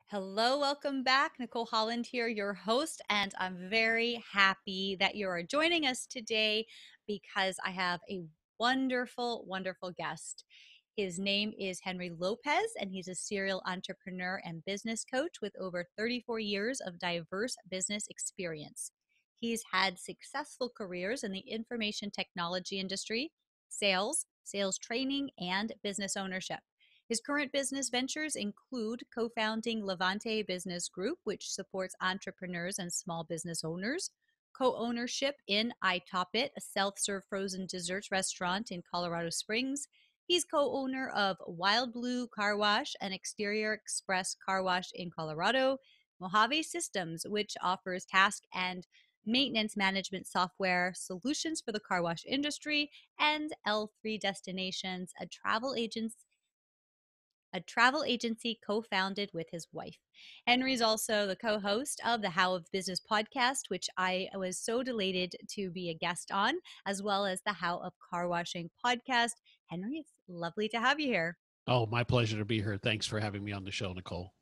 Hello, welcome back. Nicole Holland here, your host, and I'm very happy that you are joining us today because I have a wonderful guest. His name is Henry Lopez, and he's a serial entrepreneur and business coach with over 34 years of diverse business experience. He's had successful careers in the information technology industry, sales training, and business ownership. His current business ventures include co-founding Levante Business Group, which supports entrepreneurs and small business owners, co-ownership in iTopit, a self-serve frozen desserts restaurant in Colorado Springs. He's co-owner of Wild Blue Car Wash, an exterior express car wash in Colorado, Mojave Systems, which offers task and maintenance management software solutions for the car wash industry, and L3 Destinations, a travel agency co-founded with his wife. Henry's also the co-host of the How of Business podcast, which I was so delighted to be a guest on, as well as the How of Car Washing podcast. Henry, it's lovely to have you here. Oh, my pleasure to be here. Thanks for having me on the show, Nicole.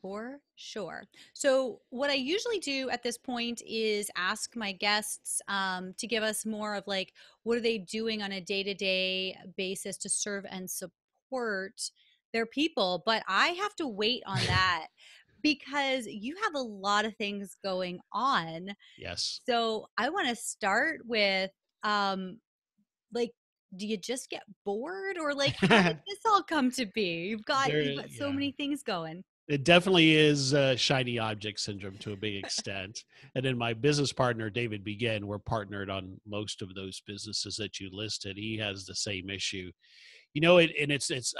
For sure. So, what I usually do at this point is ask my guests to give us more of like, what are they doing on a day to day basis to serve and support their people? But I have to wait on that because you have a lot of things going on. Yes. So, I want to start with um, like, do you just get bored or like how did this all come to be? You've got so Yeah. many things going. It definitely is shiny object syndrome to a big extent. And then my business partner, David Begin, we're partnered on most of those businesses that you listed. He has the same issue. It's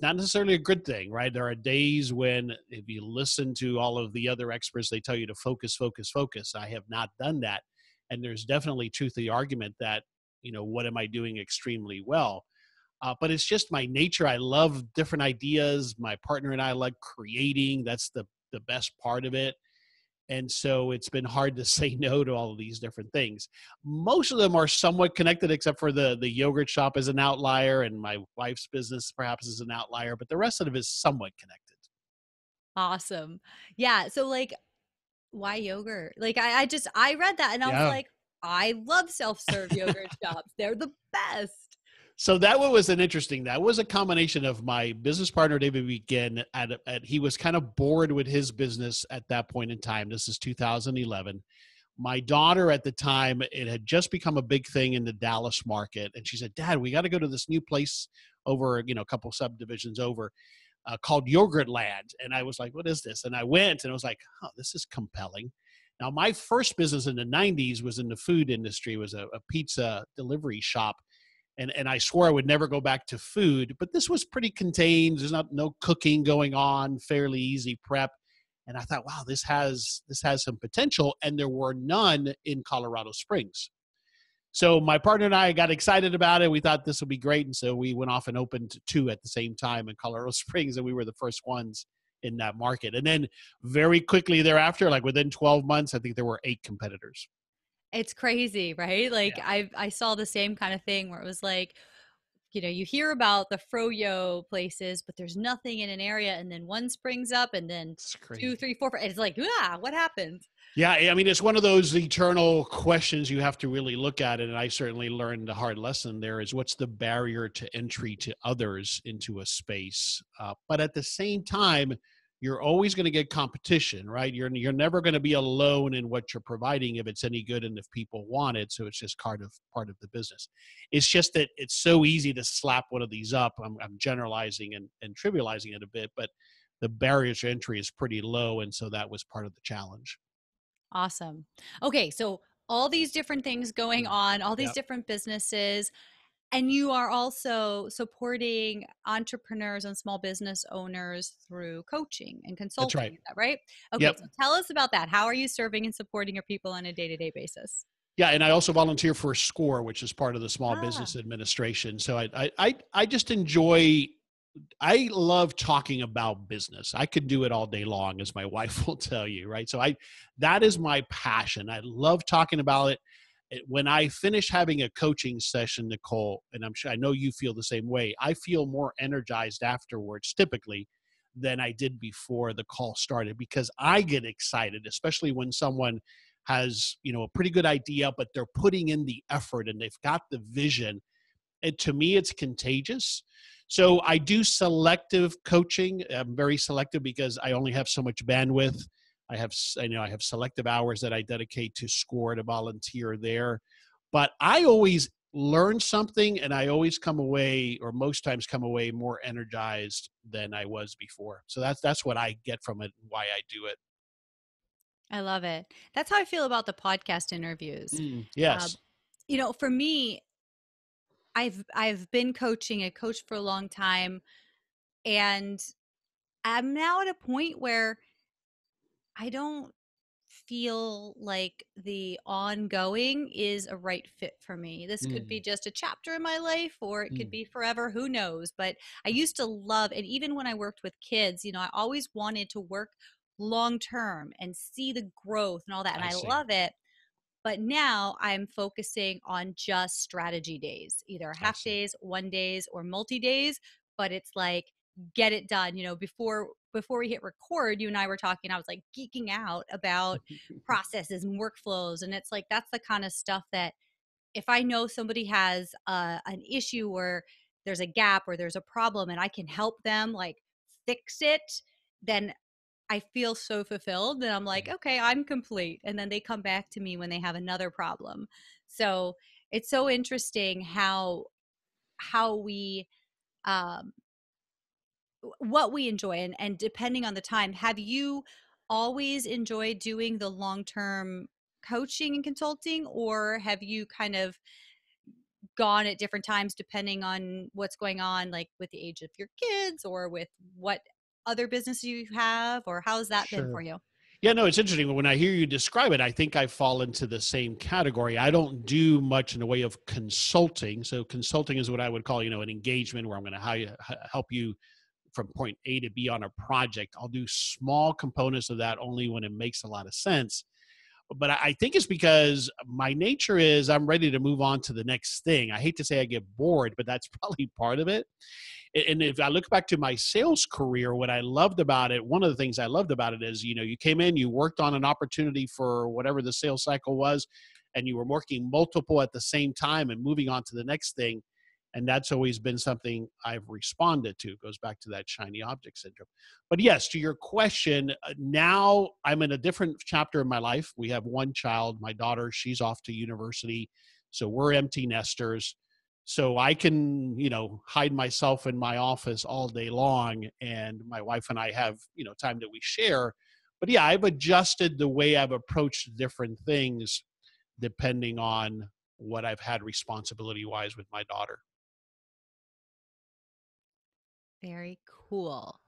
not necessarily a good thing, right? There are days when if you listen to all of the other experts, they tell you to focus, focus, focus. I have not done that. And there's definitely truth to the argument that, what am I doing extremely well? But it's just my nature. I love different ideas. My partner and I like creating. That's the best part of it. And so it's been hard to say no to all of these different things. Most of them are somewhat connected, except for the yogurt shop is an outlier, and my wife's business perhaps is an outlier, but the rest of it is somewhat connected. Awesome. Yeah. So like why yogurt? Like I read that and I was Yeah. like, I love self-serve yogurt shops. They're the best. So that one was that was a combination of my business partner, David Begin, he was kind of bored with his business at that point in time. This is 2011. My daughter at the time, it had just become a big thing in the Dallas market. And she said, Dad, we got to go to this new place over, a couple subdivisions over called Yogurt Land. And I was like, what is this? And I went and I was like, oh, this is compelling. Now, my first business in the 90s was in the food industry, was a pizza delivery shop. And I swore I would never go back to food, but this was pretty contained. There's no cooking going on, fairly easy prep. And I thought, wow, this has some potential. And there were none in Colorado Springs. So my partner and I got excited about it. We thought this would be great. And so we went off and opened two at the same time in Colorado Springs. And we were the first ones in that market. And then very quickly thereafter, like within 12 months, I think there were 8 competitors. It's crazy, right? Like Yeah, I saw the same kind of thing where it was like, you hear about the froyo places, but there's nothing in an area, and then one springs up, and then it's two, crazy. three, four, five. It's like, what happened? Yeah, I mean, it's one of those eternal questions you have to really look at it. And I certainly learned a hard lesson there is what's the barrier to entry to others into a space? But at the same time, you're always going to get competition, right? You're never going to be alone in what you're providing if it's any good and if people want it. So it's just part of the business. It's just that it's so easy to slap one of these up. I'm generalizing and trivializing it a bit, but the barrier to entry is pretty low. And so that was part of the challenge. Awesome. Okay, so all these different things going on, all these Yeah. different businesses. And you are also supporting entrepreneurs and small business owners through coaching and That's consulting. right. Is that right? Okay, Yep. so tell us about that. How are you serving and supporting your people on a day to day basis? Yeah, and I also volunteer for SCORE, which is part of the Small Ah, Business Administration. So I just enjoy. I love talking about business. I could do it all day long, as my wife will tell you, right? So that is my passion. I love talking about it. When I finish having a coaching session, Nicole, and I know you feel the same way. I feel more energized afterwards, typically, than I did before the call started, because I get excited, especially when someone has, a pretty good idea, but they're putting in the effort and they've got the vision. And to me, it's contagious. So I do selective coaching. I'm very selective because I only have so much bandwidth. I have selective hours that I dedicate to SCORE, to volunteer there. But I always learn something, and I always come away, or most times come away, more energized than I was before. So that's what I get from it and why I do it. I love it. That's how I feel about the podcast interviews. Uh, Yes. for me, I've been coaching. I coached for a long time, and I'm now at a point where I don't feel like the ongoing is a right fit for me. This could be Mm, just a chapter in my life, or it could mm, be forever, who knows. But I used to love, and even when I worked with kids, I always wanted to work long term and see the growth and all that. And I I see. love it. But now I'm focusing on just strategy days, either I half see. days, 1 days, or multi days. But it's like, get it done. Before we hit record, you and I were talking. I was like geeking out about processes and workflows, and it's like that's the kind of stuff that if I know somebody has an issue or there's a gap or there's a problem, and I can help them like fix it, then I feel so fulfilled that I'm like, Right. okay, I'm complete. And then they come back to me when they have another problem. So it's so interesting how we um what we enjoy, and depending on the time, have you always enjoyed doing the long-term coaching and consulting, or have you kind of gone at different times depending on what's going on, like with the age of your kids or with what other business you have, or how's that been for Sure. you? Yeah, no, it's interesting. When I hear you describe it, I think I fall into the same category. I don't do much in the way of consulting. So consulting is what I would call, an engagement where I'm going to help you from point A to B on a project. I'll do small components of that only when it makes a lot of sense. But I think it's because my nature is I'm ready to move on to the next thing. I hate to say I get bored, but that's probably part of it. And if I look back to my sales career, what I loved about it, one of the things I loved about it is, you came in, you worked on an opportunity for whatever the sales cycle was, and you were working multiple at the same time and moving on to the next thing. And that's always been something I've responded to. It goes back to that shiny object syndrome. But yes, to your question, now I'm in a different chapter in my life. We have one child, my daughter, she's off to university. So we're empty nesters. So I can, hide myself in my office all day long. And my wife and I have, time that we share. But yeah, I've adjusted the way I've approached different things depending on what I've had responsibility wise with my daughter. Very cool.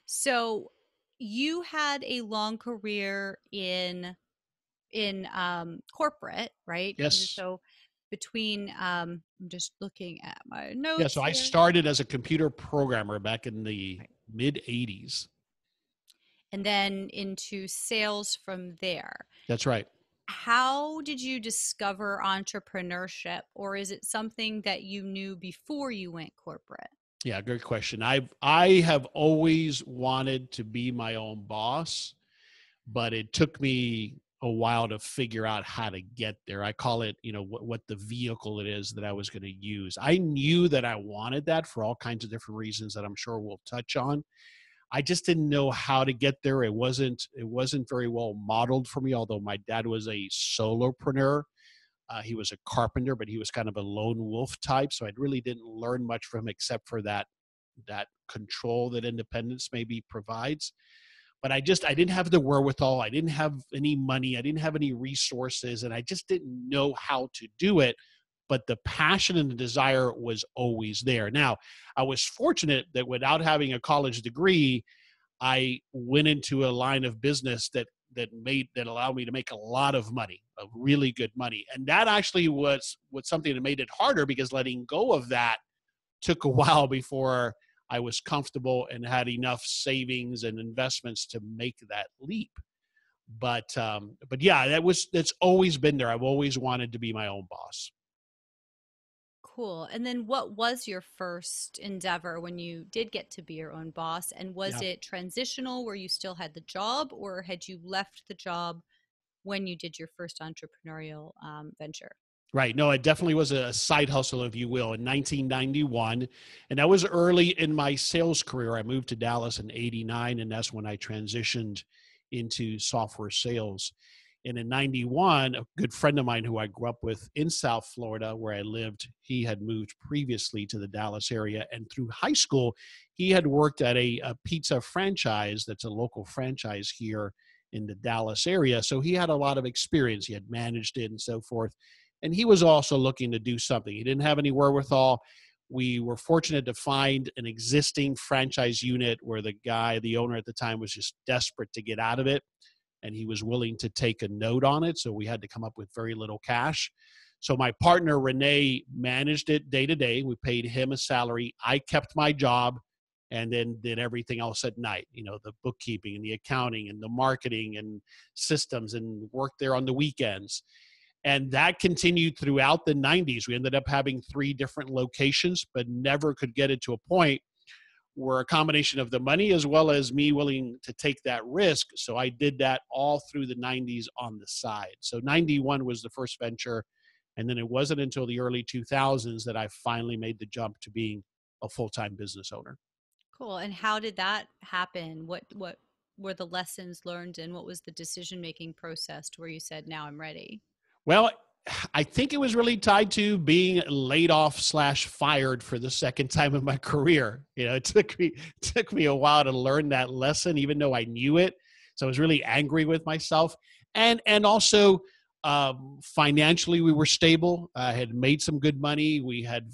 So you had a long career in corporate, right? Yes. So between I'm just looking at my Yeah. notes So I here. started as a computer programmer back in the Right. mid 80s. And then into sales from there. That's right. How did you discover entrepreneurship, or is it something that you knew before you went corporate? Yeah, good question. I have always wanted to be my own boss, but it took me a while to figure out how to get there. I call it, what the vehicle it is that I was going to use. I knew that I wanted that for all kinds of different reasons that I'm sure we'll touch on. I just didn't know how to get there. It wasn't very well modeled for me, although my dad was a solopreneur. He was a carpenter, but he was kind of a lone wolf type. So I really didn't learn much from him except for that control that independence maybe provides. But I didn't have the wherewithal. I didn't have any money. I didn't have any resources, and I just didn't know how to do it. But the passion and the desire was always there. Now, I was fortunate that without having a college degree, I went into a line of business that allowed me to make a lot of money, of really good money. And that actually was something that made it harder because letting go of that took a while before I was comfortable and had enough savings and investments to make that leap. But yeah, that's always been there. I've always wanted to be my own boss. Cool. And then what was your first endeavor when you did get to be your own boss? And was Yeah. it transitional where you still had the job, or had you left the job when you did your first entrepreneurial venture? Right. No, it definitely was a side hustle, if you will, in 1991. And that was early in my sales career. I moved to Dallas in 89, and that's when I transitioned into software sales. And in 91, a good friend of mine who I grew up with in South Florida, where I lived, he had moved previously to the Dallas area. And through high school, he had worked at a pizza franchise that's a local franchise here in the Dallas area. So he had a lot of experience. He had managed it and so forth, and he was also looking to do something. He didn't have any wherewithal. We were fortunate to find an existing franchise unit where the owner at the time, was just desperate to get out of it, and he was willing to take a note on it. So we had to come up with very little cash. So my partner, Renee, managed it day to day. We paid him a salary. I kept my job and then did everything else at night, the bookkeeping and the accounting and the marketing and systems, and worked there on the weekends. And that continued throughout the 90s. We ended up having 3 different locations, but never could get it to a point where a combination of the money as well as me willing to take that risk. So I did that all through the 90s on the side. So 91 was the first venture. And then it wasn't until the early 2000s that I finally made the jump to being a full-time business owner. Cool. And how did that happen? What were the lessons learned, and what was the decision making process to where you said, now I'm ready? Well, I think it was really tied to being laid off slash fired for the second time in my career. It took me a while to learn that lesson, even though I knew it. So I was really angry with myself, and also financially we were stable. I had made some good money.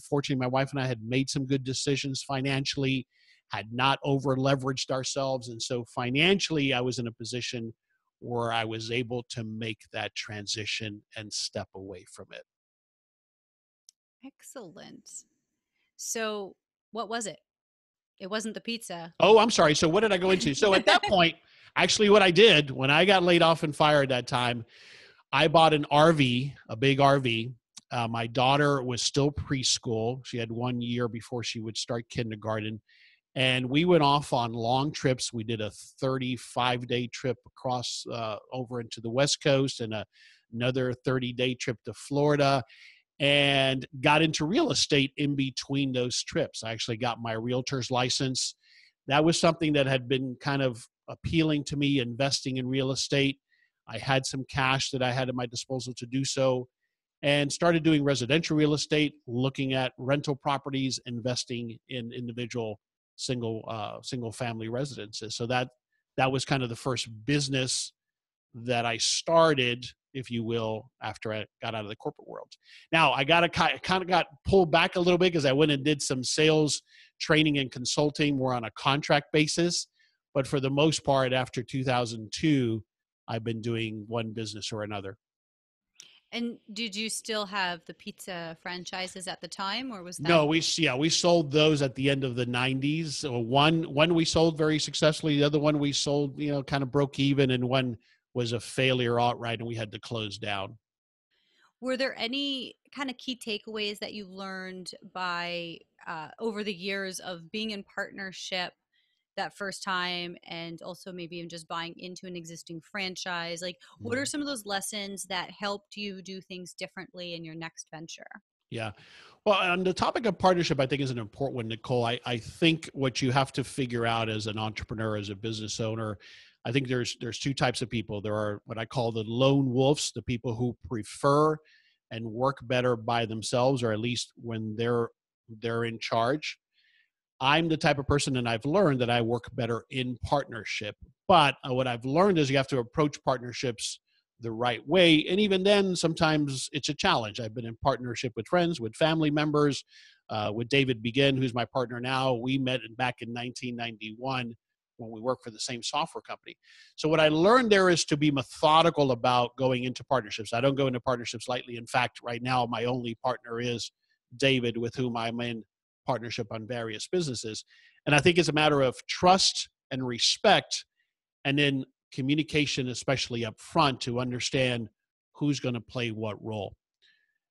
Fortunately, my wife and I had made some good decisions financially, had not over leveraged ourselves, and so financially I was in a position where I was able to make that transition and step away from it. Excellent. So, what was it? It wasn't the pizza. Oh, I'm sorry. So what did I go into? So at that point, actually what I did when I got laid off and fired that time, I bought an RV, a big RV. My daughter was still preschool. She had 1 year before she would start kindergarten. And we went off on long trips. We did a 35-day trip across over into the West Coast, and another 30-day trip to Florida, and got into real estate in between those trips. I actually got my realtor's license. That was something that had been kind of appealing to me, investing in real estate. I had some cash that I had at my disposal to do so, and started doing residential real estate, looking at rental properties, investing in individual single family residences. So that was kind of the first business that I started, if you will, after I got out of the corporate world. Now I kind of got pulled back a little bit because I went and did some sales training and consulting more on a contract basis. But for the most part, after 2002, I've been doing one business or another. And did you still have the pizza franchises at the time, or was that? No, we sold those at the end of the 90s. So one we sold very successfully. The other one we sold, kind of broke even, and one was a failure outright, and we had to close down. Were there any kind of key takeaways that you learned by over the years of being in partnership that first time, and also maybe even just buying into an existing franchise? Like, what are Mhm. some of those lessons that helped you do things differently in your next venture? Yeah. Well, on the topic of partnership, I think is an important one, Nicole. I think what you have to figure out as an entrepreneur, as a business owner, I think there's 2 types of people. There are what I call the lone wolves, the people who prefer and work better by themselves, or at least when they're in charge. I'm the type of person, and I've learned that I work better in partnership. But what I've learned is you have to approach partnerships the right way. And even then, sometimes it's a challenge. I've been in partnership with friends, with family members, with David Begin, who's my partner now. We met back in 1991 when we worked for the same software company. So what I learned there is to be methodical about going into partnerships. I don't go into partnerships lightly. In fact, right now, my only partner is David, with whom I'm in partnership on various businesses. And I think it's a matter of trust and respect, and then communication, especially up front, to understand who's going to play what role.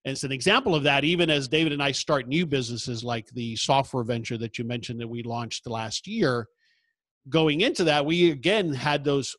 And it's an example of that, even as David and I start new businesses like the software venture that you mentioned that we launched last year. Going into that, we again had those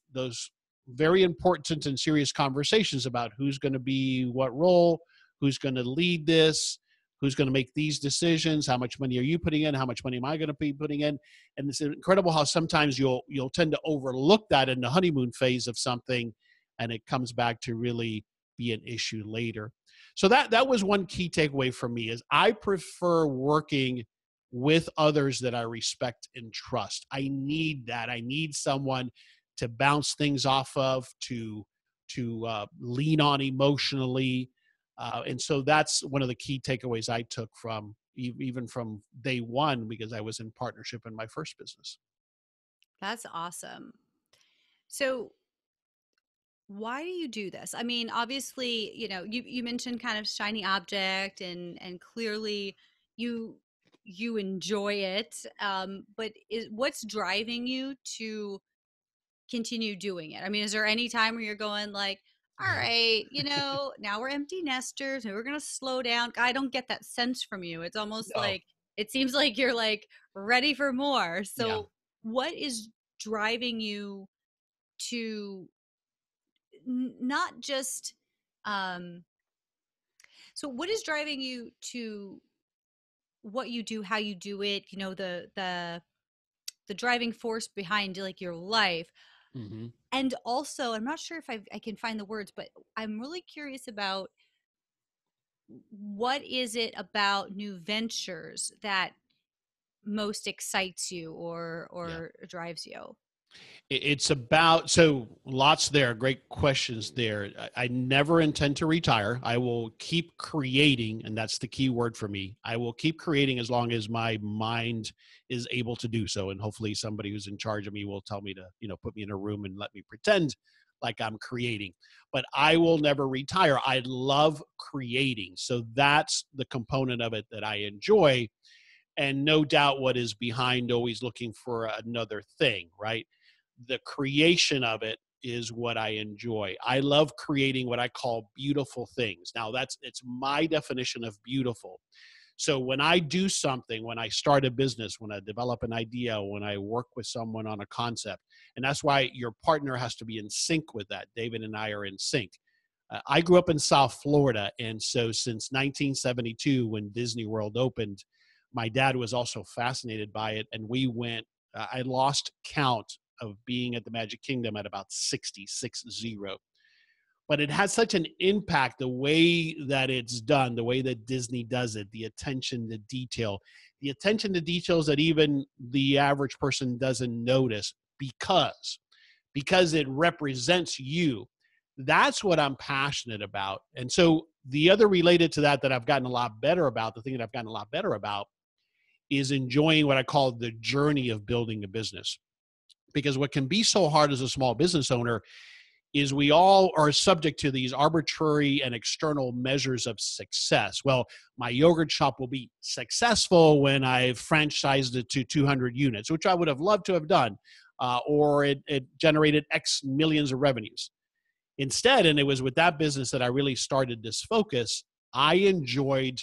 very important and serious conversations about who's going to be what role, who's going to lead this, who's going to make these decisions, how much money are you putting in, how much money am I going to be putting in. And it's incredible how sometimes you'll tend to overlook that in the honeymoon phase of something, and it comes back to really be an issue later. So that was one key takeaway for me, is I prefer working with others that I respect and trust. I need that. I need someone to bounce things off of, to lean on emotionally. And so that's one of the key takeaways I took from even from day one, because I was in partnership in my first business. That's awesome. So, why do you do this? I mean, obviously, you mentioned kind of shiny object, and clearly you you enjoy it. But what's driving you to continue doing it? I mean, is there any time where you're going like, all right, now we're empty nesters and we're gonna slow down? I don't get that sense from you. It's almost Oh, like it seems like you're like ready for more. yeah. So, what is driving you to not just um so what is driving you to what you do, how you do it, the driving force behind like your life? Hmm. And also, I'm not sure if I can find the words, but I'm really curious about what is it about new ventures that most excites you Yeah. or drives you? It's about, so lots there, great questions there. I never intend to retire. I will keep creating, and that's the key word for me. I will keep creating as long as my mind is able to do so. And hopefully somebody who's in charge of me will tell me to, put me in a room and let me pretend like I'm creating. But I will never retire. I love creating. So that's the component of it that I enjoy. And no doubt what is behind always looking for another thing, right? The creation of it is what I enjoy. I love creating what I call beautiful things. Now it's my definition of beautiful. So when I do something, when I start a business, when I develop an idea, when I work with someone on a concept, and that's why your partner has to be in sync with that. David and I are in sync. I grew up in South Florida, and so since 1972, when Disney World opened, my dad was also fascinated by it, and we went. I lost count of being at the Magic Kingdom at about 60. But it has such an impact, the way that it's done, the way that Disney does it, the attention to details that even the average person doesn't notice, because it represents you. That's what I'm passionate about. And so the other related to that I've gotten a lot better about, the thing that I've gotten a lot better about, is enjoying what I call the journey of building a business. Because what can be so hard as a small business owner is we all are subject to these arbitrary and external measures of success. Well, my yogurt shop will be successful when I've franchised it to 200 units, which I would have loved to have done, or it generated X millions of revenues. Instead, and it was with that business that I really started this focus, I enjoyed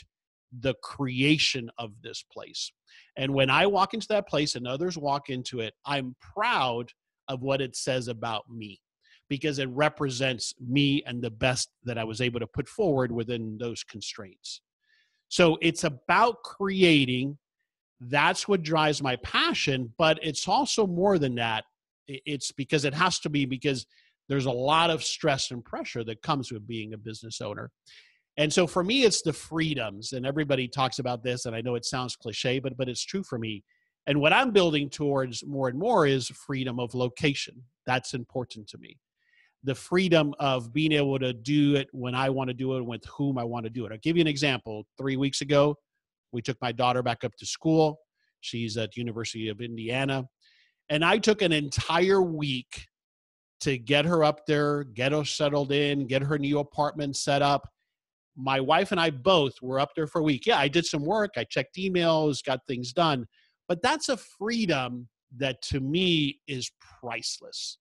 the creation of this place. And when I walk into that place and others walk into it, I'm proud of what it says about me, because it represents me and the best that I was able to put forward within those constraints. So it's about creating. That's what drives my passion, but it's also more than that. It's because it has to be, because there's a lot of stress and pressure that comes with being a business owner. And so for me, it's the freedoms, and everybody talks about this, and I know it sounds cliche, but it's true for me. And what I'm building towards more and more is freedom of location. That's important to me. The freedom of being able to do it when I want to do it, with whom I want to do it. I'll give you an example. 3 weeks ago, we took my daughter back up to school. She's at University of Indiana. And I took an entire week to get her up there, get her settled in, get her new apartment set up. My wife and I both were up there for a week. Yeah, I did some work. I checked emails, got things done. But that's a freedom that to me is priceless.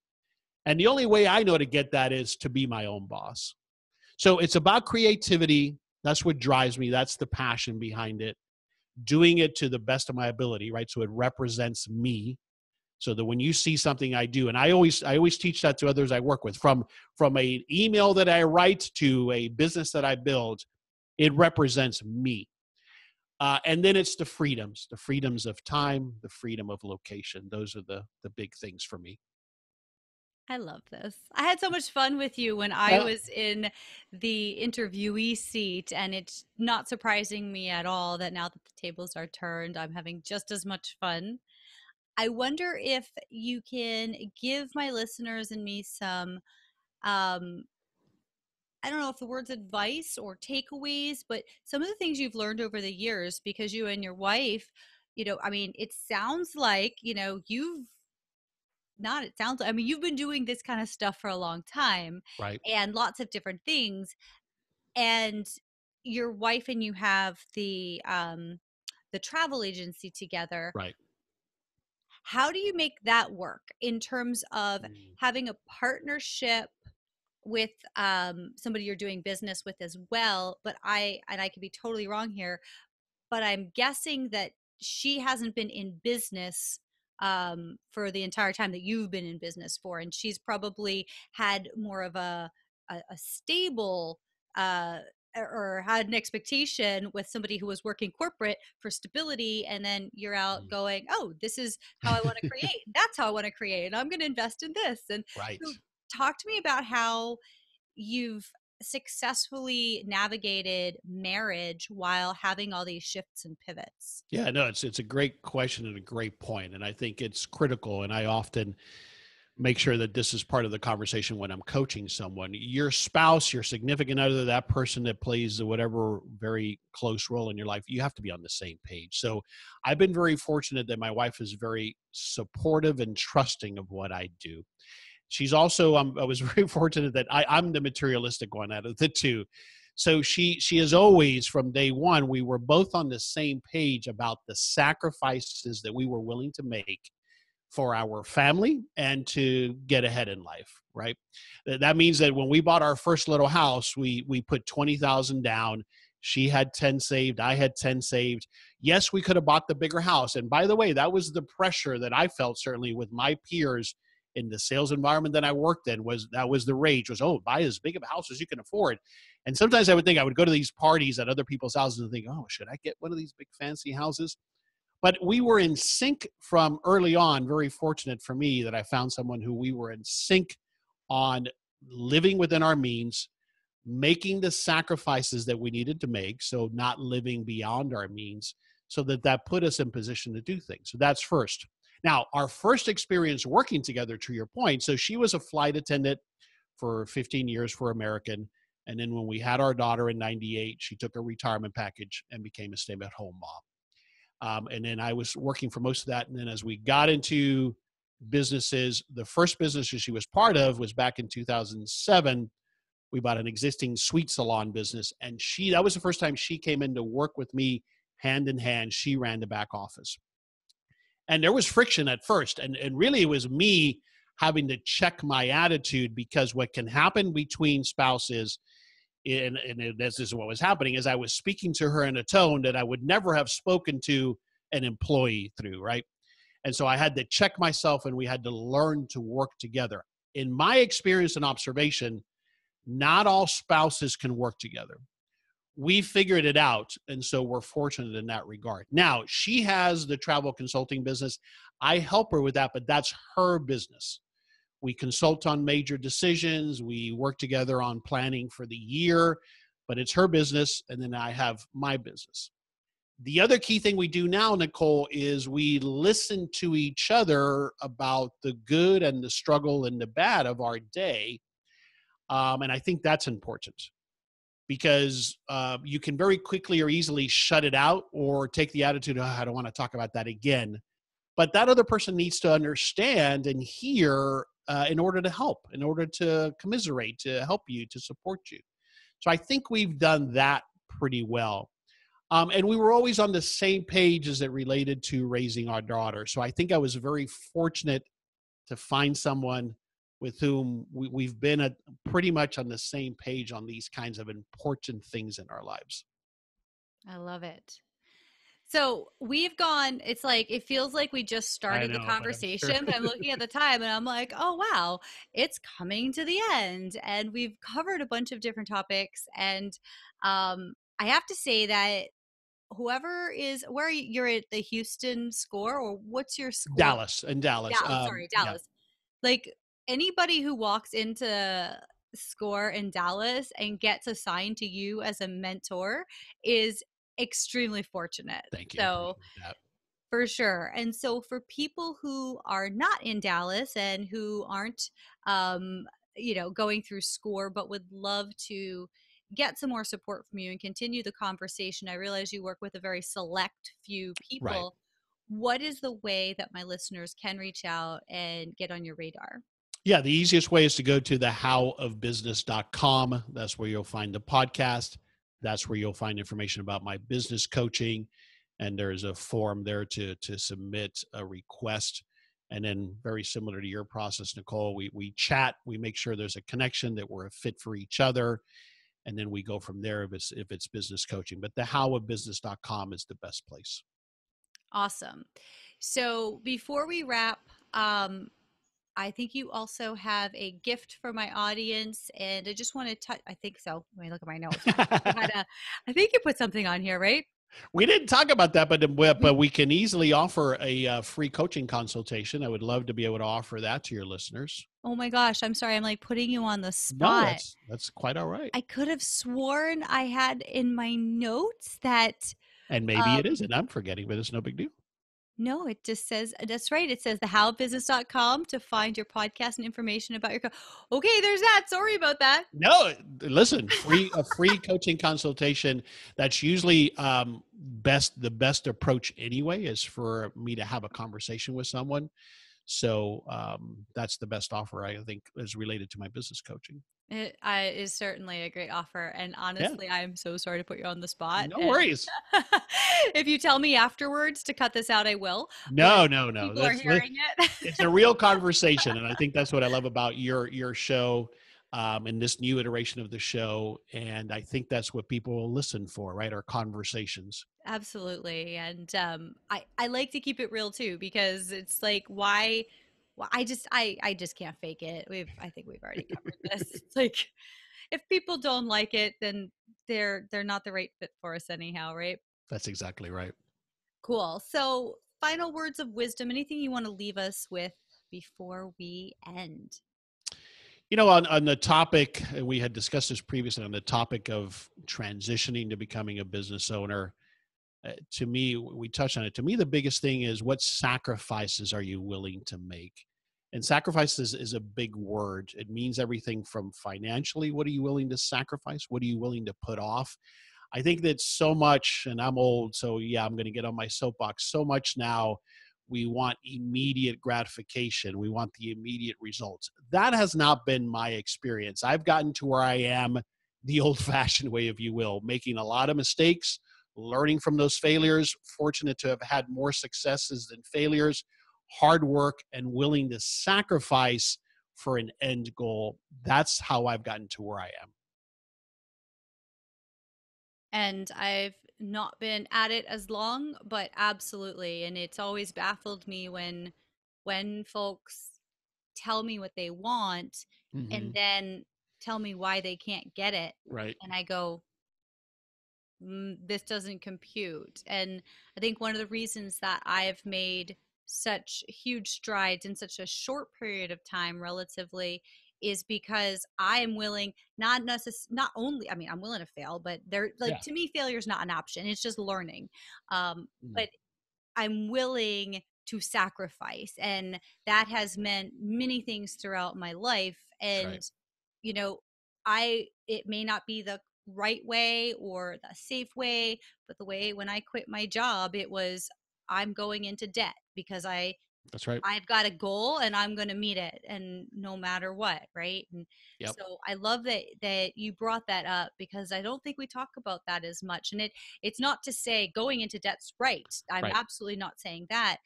And the only way I know to get that is to be my own boss. So it's about creativity. That's what drives me. That's the passion behind it. Doing it to the best of my ability, right? So it represents me. So that when you see something I do, and I always teach that to others I work with, from a email that I write to a business that I build, it represents me. And then it's the freedoms of time, the freedom of location. Those are the big things for me. I love this. I had so much fun with you when I Uh, was in the interviewee seat, and it's not surprising me at all that now that the tables are turned, I'm having just as much fun. I wonder if you can give my listeners and me some, um, I don't know if the word's advice or takeaways, but some of the things you've learned over the years because you and your wife, I mean, it sounds like, you've not, it sounds, I mean, you've been doing this kind of stuff for a long time right, and lots of different things. And your wife and you have the travel agency together. right. How do you make that work in terms of Mm, having a partnership with somebody you're doing business with as well? But I could be totally wrong here, but I'm guessing that she hasn't been in business for the entire time that you've been in business for, and she's probably had more of a stable uh, or had an expectation with somebody who was working corporate for stability, and then you're out mm. going, oh, this is how I want to create. That's how I want to create, and I'm going to invest in this. And Right. so, talk to me about how you've successfully navigated marriage while having all these shifts and pivots. Yeah, no, it's a great question and a great point, and I think it's critical. And I often make sure that this is part of the conversation when I'm coaching someone. Your spouse, your significant other, that person that plays the whatever very close role in your life, you have to be on the same page. So I've been very fortunate that my wife is very supportive and trusting of what I do. She's also, I was very fortunate that I'm the materialistic one out of the two. So she is always, from day one, we were both on the same page about the sacrifices that we were willing to make for our family and to get ahead in life, right? That means that when we bought our first little house, we put 20,000 down. She had 10 saved, I had 10 saved. Yes, we could have bought the bigger house. And by the way, that was the pressure that I felt, certainly with my peers in the sales environment that I worked in. Was that was the rage, was, oh, buy as big of a house as you can afford. And sometimes I would think, I would go to these parties at other people's houses and think, oh, should I get one of these big fancy houses? But we were in sync from early on. Very fortunate for me that I found someone who we were in sync on living within our means, making the sacrifices that we needed to make, so not living beyond our means, so that put us in position to do things. So that's first. Now, our first experience working together, to your point, so she was a flight attendant for 15 years for American. And then when we had our daughter in 98, she took a retirement package and became a stay-at-home mom. And then I was working for most of that. And then as we got into businesses, the first business that she was part of was back in 2007. We bought an existing sweet salon business. And that was the first time she came in to work with me hand in hand. She ran the back office. And there was friction at first. And really it was me having to check my attitude, because what can happen between spouses, and this is what was happening, is I was speaking to her in a tone that I would never have spoken to an employee through, right? And so I had to check myself, and we had to learn to work together. In my experience and observation, not all spouses can work together. We figured it out, and so we're fortunate in that regard. Now, she has the travel consulting business. I help her with that, but that's her business. We consult on major decisions. We work together on planning for the year, but it's her business. And then I have my business. The other key thing we do now, Nicole, is we listen to each other about the good and the struggle and the bad of our day. And I think that's important, because you can very quickly or easily shut it out or take the attitude, oh, I don't want to talk about that again. But that other person needs to understand and hear, in order to help, in order to commiserate, to help you, to support you. So I think we've done that pretty well. And we were always on the same page as it related to raising our daughter. So I think I was very fortunate to find someone with whom we've been pretty much on the same page on these kinds of important things in our lives. I love it. So we've gone, it's like, it feels like we just I started the know, but I'm sure. conversation, but I'm looking at the time and I'm like, oh, wow, it's coming to the end. And we've covered a bunch of different topics. And I have to say that whoever is, where are you, you're at the Houston score, or what's your score? Dallas and Dallas. Dallas, sorry, Yeah, Dallas. Like, anybody who walks into score in Dallas and gets assigned to you as a mentor is extremely fortunate. thank you. I So, appreciate that. for sure. And so for people who are not in Dallas and who aren't going through SCORE but would love to get some more support from you and continue the conversation. I realize you work with a very select few Right. people. What is the way that my listeners can reach out and get on your radar? Yeah, the easiest way is to go to the howofbusiness.com. That's where you'll find the podcast. That's where you'll find information about my business coaching. And there's a form there to submit a request. And then, very similar to your process, Nicole, we chat, we make sure there's a connection, that we're a fit for each other. And then we go from there if it's business coaching. But the howofbusiness.com is the best place. Awesome. So before we wrap, I think you also have a gift for my audience, and I just want to touch. I think so. Let me look at my notes. I think you put something on here, right? We didn't talk about that, We, but we can easily offer a free coaching consultation. I would love to be able to offer that to your listeners. oh my gosh, I'm sorry. I'm like putting you on the No, spot. that's quite all right. I could have sworn I had in my notes that And maybe it is, um and I'm forgetting, but it's no big deal. no, it just says that's right. It says thehowbusiness.com to find your podcast and information about your okay, there's that. Sorry about that. No, listen, a free coaching consultation. That's usually the best approach anyway, is for me to have a conversation with someone. So that's the best offer, I think, is related to my business coaching. It is certainly a great offer. And Yeah, honestly, I'm so sorry to put you on the spot. no And worries. if you tell me afterwards to cut this out, I will. But No, no, no. people are hearing it. It's a real conversation, and I think that's what I love about your show, and this new iteration of the show. And I think that's what people will listen for, right? Our conversations. Absolutely. And I like to keep it real too, because it's like, why? Well, I just can't fake it. I think we've already covered this. It's like, if people don't like it, then they're not the right fit for us anyhow, right? That's exactly right. Cool. So, final words of wisdom, anything you want to leave us with before we end? On the topic, and we had discussed this previously, on the topic of transitioning to becoming a business owner. To me, we touched on it. To me, the biggest thing is, what sacrifices are you willing to make? And sacrifices is a big word. It means everything from financially, what are you willing to sacrifice? What are you willing to put off? I think that so much, and I'm old, so yeah, I'm going to get on my soapbox. So much now, we want immediate gratification. We want the immediate results. That has not been my experience. I've gotten to where I am the old fashioned way, if you will, making a lot of mistakes, learning from those failures, fortunate to have had more successes than failures, hard work, and willing to sacrifice for an end goal. That's how I've gotten to where I am. And I've not been at it as long, but absolutely. And it's always baffled me when folks tell me what they want and Mm-hmm. then tell me why they can't get it. Right. And I go, this doesn't compute. And I think one of the reasons that I've made such huge strides in such a short period of time relatively is because I am willing, not only, I mean, I'm willing to fail, but there, like, Yeah. to me, failure is not an option. It's just learning. Mm. But I'm willing to sacrifice. And that has meant many things throughout my life. That's And, right. you know, it may not be the right way or the safe way, but the way when I quit my job, it was, I'm going into debt because That's right. I've got a goal and I'm going to meet it, and no matter what, right? And Yep. so I love that you brought that up, because I don't think we talk about that as much. And it's not to say going into debt's right. I'm Right. absolutely not saying that,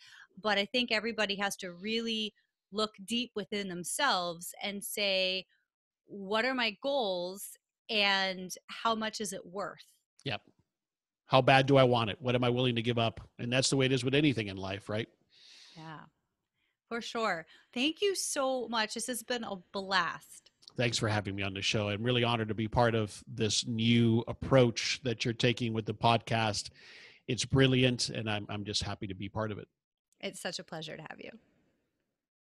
but I think everybody has to really look deep within themselves and say, what are my goals and how much is it worth? Yep. How bad do I want it? What am I willing to give up? And that's the way it is with anything in life, right? Yeah, for sure. Thank you so much. This has been a blast. Thanks for having me on the show. I'm really honored to be part of this new approach that you're taking with the podcast. It's brilliant, and I'm just happy to be part of it. It's such a pleasure to have you.